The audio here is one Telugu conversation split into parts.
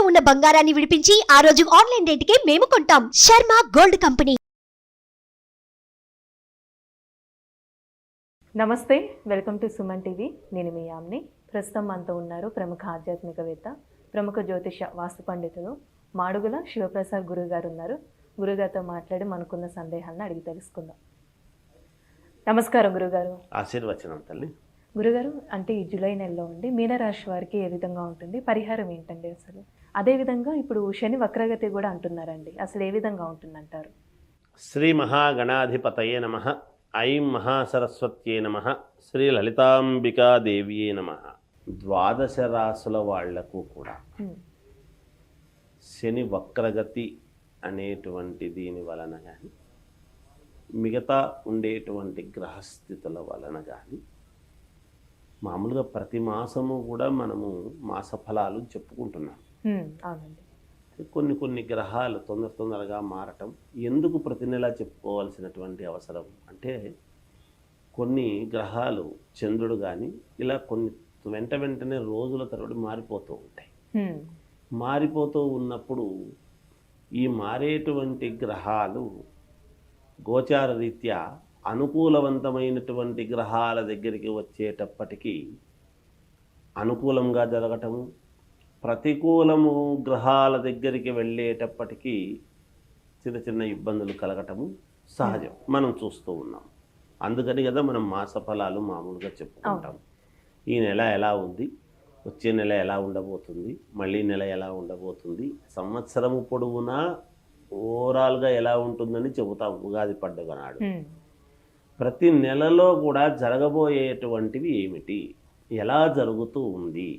ఉన్న బంగారాన్ని విడిపించి ఆ రోజు ఆన్లైన్ రేటుకే మేము కొంటాం. Sharma gold company. నమస్తే, వెల్కమ్ టు సుమన్ టీవీ. నేను మీ యామ్ని. ప్రస్తుతం మనతో ఉన్నారు ప్రముఖ ఆధ్యాత్మికవేత్త, ప్రముఖ జ్యోతిష వాస్తు పండితులు మాడుగుల శివప్రసాద్ గురుగారు ఉన్నారు. గురుగారితో మాట్లాడి మనకున్న సందేహాలను అడిగి తెలుసుకుందాం. నమస్కారం గురుగారు. ఆశీర్వచనం తల్లి. గురుగారు, అంటే ఈ జూలై నెలలో ఉండి మీనరాశి వారికి ఏ విధంగా ఉంటుంది, పరిహారం ఏంటండి అసలు? అదేవిధంగా ఇప్పుడు శని వక్రగతి కూడా అంటున్నారండి, అసలు ఏ విధంగా ఉంటుందంటారు? శ్రీ మహాగణాధిపతయే నమః. ఐం మహాసరస్వత్యే నమః. శ్రీ లలితాంబికాదేవియే నమః. ద్వాదశ రాసుల వాళ్లకు కూడా శని వక్రగతి అనేటువంటి దీని వలన కానీ, మిగతా ఉండేటువంటి గ్రహస్థితుల వలన కానీ, మామూలుగా ప్రతి మాసము కూడా మనము మాస ఫలాలు చెప్పుకుంటున్నాం. అవునండి. కొన్ని గ్రహాలు తొందరగా మారటం ఎందుకు ప్రతి నెలా చెప్పుకోవాల్సినటువంటి అవసరం అంటే, కొన్ని గ్రహాలు చంద్రుడు కానీ ఇలా కొన్ని వెంటనే రోజుల తరబడి మారిపోతూ ఉంటాయి. మారిపోతూ ఉన్నప్పుడు ఈ మారేటువంటి గ్రహాలు గోచార రీత్యా అనుకూలవంతమైనటువంటి గ్రహాల దగ్గరికి వచ్చేటప్పటికీ అనుకూలంగా జరగటము, ప్రతికూలము గ్రహాల దగ్గరికి వెళ్ళేటప్పటికీ చిన్న ఇబ్బందులు కలగటము సహజం, మనం చూస్తూ ఉన్నాం. అందుకని కదా మనం మాస ఫలాలు మామూలుగా చెప్పుకుంటాం. ఈ నెల ఎలా ఉంది, వచ్చే నెల ఎలా ఉండబోతుంది, మళ్ళీ నెల ఎలా ఉండబోతుంది, సంవత్సరము పొడవునా ఓవరాల్గా ఎలా ఉంటుందని చెబుతాం ఉగాది పండుగ నాడు. ప్రతి నెలలో కూడా జరగబోయేటువంటివి ఏమిటి, ఎలా జరుగుతూ ఉంది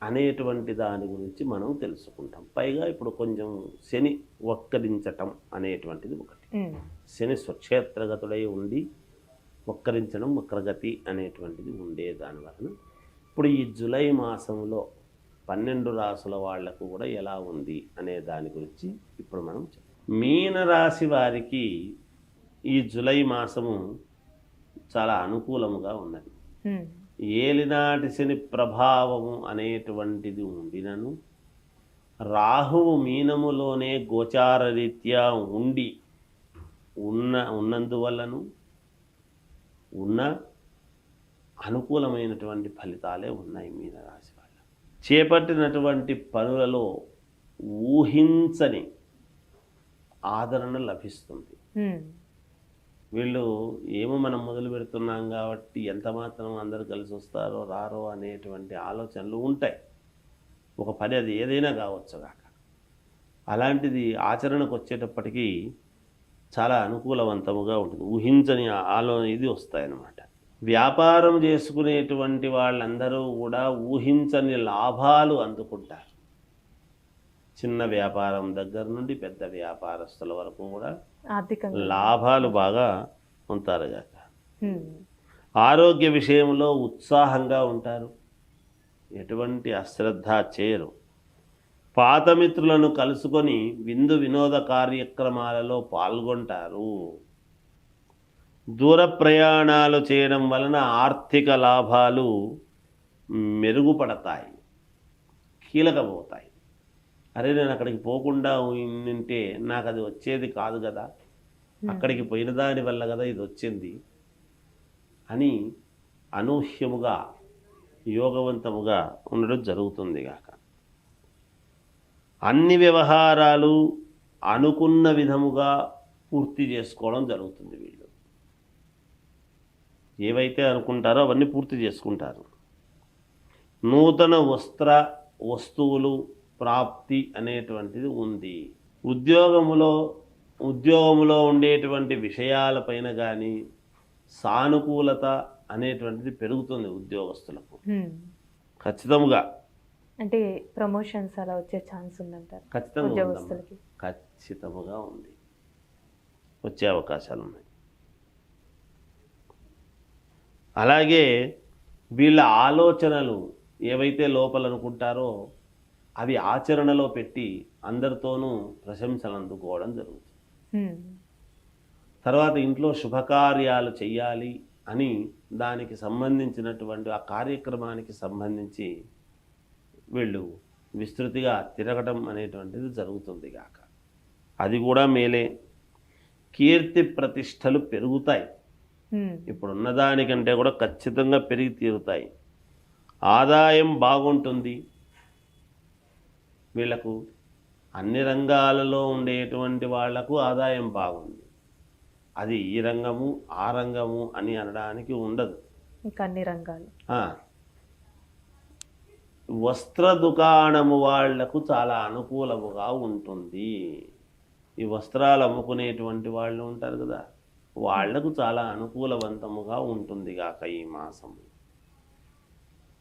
అనేటువంటి దాని గురించి మనం తెలుసుకుంటాం. పైగా ఇప్పుడు కొంచెం శని వక్రించటం అనేటువంటిది ఒకటి. శని స్వక్షేత్రగతుడై ఉండి వక్రించడం, వక్రగతి అనేటువంటిది ఉండే దానివలన ఇప్పుడు ఈ జూలై మాసంలో 12 రాసుల వాళ్లకు కూడా ఎలా ఉంది అనే దాని గురించి ఇప్పుడు మనం మీనరాశి వారికి ఈ జూలై మాసము చాలా అనుకూలముగా ఉన్నది. ఏలినాటి శని ప్రభావము అనేటువంటిది ఉండినను, రాహువు మీనములోనే గోచార రీత్యా ఉన్నందువల్లను ఉన్న అనుకూలమైనటువంటి ఫలితాలే ఉన్నాయి. మీనరాశి వాళ్ళ చేపట్టినటువంటి పనులలో ఊహించని ఆదరణ లభిస్తుంది. వీళ్ళు ఏమో మనం మొదలు పెడుతున్నాం కాబట్టి ఎంత మాత్రం అందరు కలిసి వస్తారో రారో అనేటువంటి ఆలోచనలు ఉంటాయి. ఒక పని అది ఏదైనా కావచ్చు కాక, అలాంటిది ఆచరణకు వచ్చేటప్పటికీ చాలా అనుకూలవంతముగా ఉంటుంది. ఊహించని ఇది వస్తాయన్నమాట. వ్యాపారం చేసుకునేటువంటి వాళ్ళందరూ కూడా ఊహించని లాభాలు అందుకుంటారు. చిన్న వ్యాపారం దగ్గర నుండి పెద్ద వ్యాపారస్తుల వరకు కూడా లాభాలు బాగా ఉంటారు కాక. ఆరోగ్య విషయంలో ఉత్సాహంగా ఉంటారు, ఎటువంటి అశ్రద్ధ చేయరు. పాత మిత్రులను కలుసుకొని విందు వినోద కార్యక్రమాలలో పాల్గొంటారు. దూర ప్రయాణాలు చేయడం వలన ఆర్థిక లాభాలు మెరుగుపడతాయి, కీలకమవుతాయి. అరే నేను అక్కడికి పోకుండా ఉంటే నాకు అది వచ్చేది కాదు కదా, అక్కడికి పోయిన దాని వల్ల కదా ఇది వచ్చింది అని అనూహ్యముగా యోగవంతముగా ఉండడం జరుగుతుంది కాక. అన్ని వ్యవహారాలు అనుకున్న విధముగా పూర్తి చేసుకోవడం జరుగుతుంది. వీళ్ళు ఏవైతే అనుకుంటారో అవన్నీ పూర్తి చేసుకుంటారు. నూతన వస్తువులు ప్రాప్తి అనేటువంటిది ఉంది. ఉద్యోగములో ఉండేటువంటి విషయాలపైన కానీ సానుకూలత అనేటువంటిది పెరుగుతుంది ఉద్యోగస్తులకు ఖచ్చితంగా. అంటే ప్రమోషన్స్ అలా వచ్చే ఛాన్స్ ఉందంటారు? ఖచ్చితంగా ఉంది, వచ్చే అవకాశాలు ఉన్నాయి. అలాగే వీళ్ళ ఆలోచనలు ఏవైతే లోపల అనుకుంటారో అవి ఆచరణలో పెట్టి అందరితోనూ ప్రశంసలు అందుకోవడం జరుగుతుంది. తర్వాత ఇంట్లో శుభకార్యాలు చెయ్యాలి అని దానికి సంబంధించినటువంటి ఆ కార్యక్రమానికి సంబంధించి వీళ్ళు విస్తృతిగా తిరగటం అనేటువంటిది జరుగుతుంది గాక. అది కూడా మేలే. కీర్తి ప్రతిష్టలు పెరుగుతాయి. ఇప్పుడున్న దానికంటే కూడా ఖచ్చితంగా పెరిగి తీరుతాయి. ఆదాయం బాగుంటుంది వీళ్ళకు. అన్ని రంగాలలో ఉండేటువంటి వాళ్లకు ఆదాయం బాగుంది. అది ఈ రంగము ఆ రంగము అని అనడానికి ఉండదు. ఇంకా అన్ని రంగాలు. వస్త్ర దుకాణము వాళ్లకు చాలా అనుకూలముగా ఉంటుంది. ఈ వస్త్రాలు అమ్ముకునేటువంటి వాళ్ళు ఉంటారు కదా, వాళ్లకు చాలా అనుకూలవంతముగా ఉంటుంది గాక ఈ మాసము.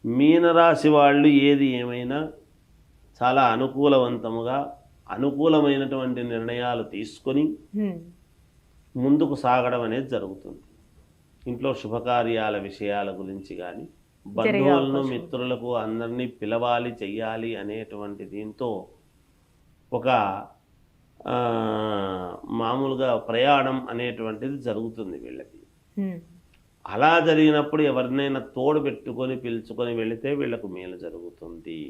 మీనరాశి వాళ్ళు ఏది ఏమైనా చాలా అనుకూలవంతముగా అనుకూలమైనటువంటి నిర్ణయాలు తీసుకొని ముందుకు సాగడం అనేది జరుగుతుంది. ఇంట్లో శుభకార్యాల విషయాల గురించి కానీ, బంధువులను మిత్రులకు అందరినీ పిలవాలి చెయ్యాలి అనేటువంటి దీంతో ఒక మామూలుగా ప్రయాణం అనేటువంటిది జరుగుతుంది వీళ్ళకి. అలా జరిగినప్పుడు ఎవరినైనా తోడు పెట్టుకొని పిలుచుకొని వెళితే వీళ్ళకు మేలు జరుగుతుంది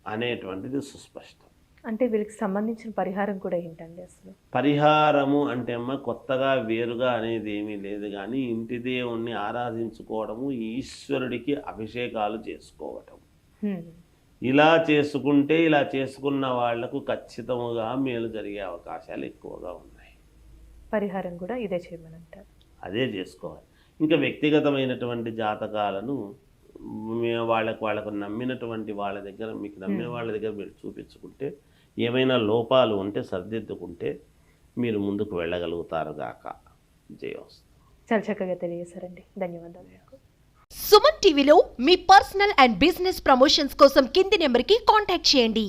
అనేటువంటిది సుస్పష్టం. అంటే వీళ్ళకి సంబంధించిన పరిహారం కూడా ఏంటండి అసలు? పరిహారము అంటే అమ్మ కొత్తగా వేరుగా అనేది ఏమీ లేదు, కానీ ఇంటి దేవుణ్ణి ఆరాధించుకోవడము, ఈశ్వరుడికి అభిషేకాలు చేసుకోవటం. ఇలా చేసుకుంటే, ఇలా చేసుకున్న వాళ్లకు ఖచ్చితముగా మేలు జరిగే అవకాశాలు ఎక్కువగా ఉన్నాయి. పరిహారం కూడా ఇదే చేయమనంటారు. అదే చేసుకోవాలి. ఇంకా వ్యక్తిగతమైనటువంటి జాతకాలను వాళ్ళకు నమ్మినటువంటి వాళ్ళ దగ్గర, మీకు నమ్మిన వాళ్ళ దగ్గర మీరు చూపించుకుంటే, ఏమైనా లోపాలు ఉంటే సరిదిద్దుకుంటే మీరు ముందుకు వెళ్ళగలుగుతారు గాక. జయోస్తు. చాలా చక్కగా తెలియజేశారండి. ధన్యవాదాలు. సుమన్ టీవీలో మీ పర్సనల్ అండ్ బిజినెస్ ప్రమోషన్స్ కోసం కింది నెంబర్కి కాంటాక్ట్ చేయండి.